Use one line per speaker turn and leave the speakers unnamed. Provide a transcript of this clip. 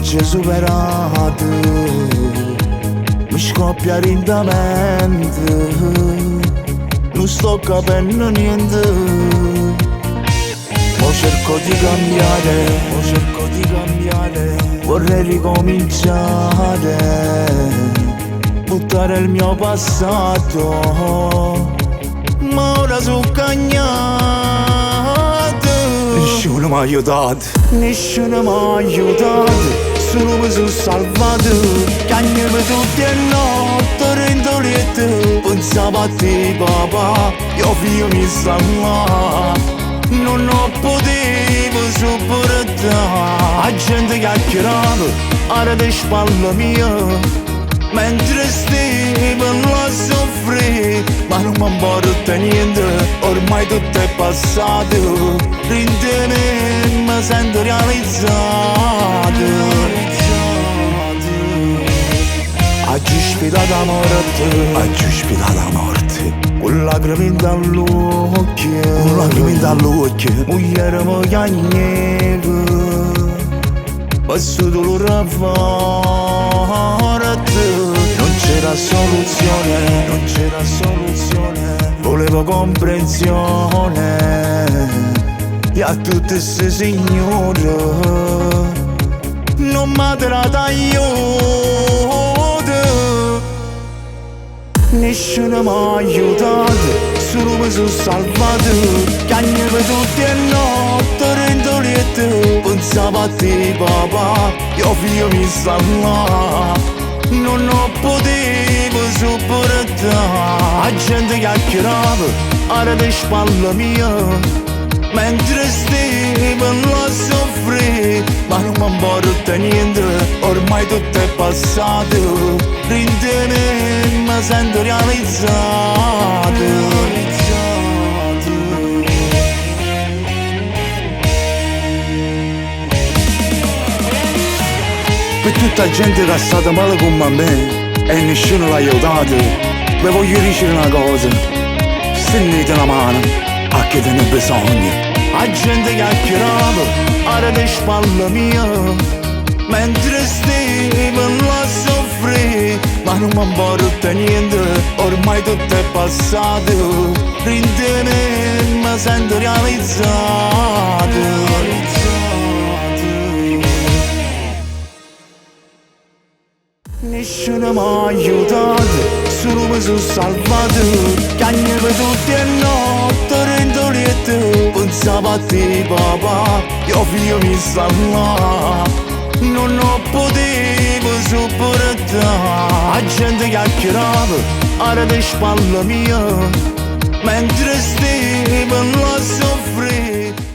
già superato, mi scoppia lentamente, non sto capendo niente. Mo cerco di cambiare, vorrei ricominciare, buttare il mio passato, ma ora sono cagnato. Nessuno mi ha aiutato, solo mi sono salvato. Cagnami tutte le notti, rindoliette, pensavo a te papà, io figlio mi sta là, non ho potuto sopportare. La gente chiacchierava, ora di spalle mia, mentre stavo là a soffrire, ma non mi importa niente, ormai tutto è passato. Rintene mi sento realizzato. Oggi sfidato la morte, con lacrime dall'occhio, moglie mi chiagneva, passo dolore a forte. Non c'era soluzione, volevo comprensione, e a tutte queste signore non mi ha dato aiuto. Nessuno mi ha aiutato, solo mi sono salvato. Cagnami tutte le notti, rindoliette, pensavo a te papà, io figlio mi sta là, non ho potuto sopportare. La gente chiacchierava, ora di spalle mia, mentre stavo là a soffrire, ma non mi importa niente, ormai tutto è passato. Rintene mi sento realizzato. Per tutta la gente che è stata male come me e nessuno l'ha aiutato, vi voglio dire una cosa: stendete una mano a chi te ne ha bisogno. La gente chiacchierava, ora di spalle mia, mentre stavo là a soffrire, ma non mi importa niente, ormai tutto è passato. Rintene mi sento realizzato. Nessuno mi ha aiutato, solo mi sono salvato. Cagnami tutte le notti, rindoliette, pensavo a te papà, io figlio mi sta là, non ho potuto sopportare. La gente chiacchierava, ora di spalle mia, mentre stavo là a soffrire.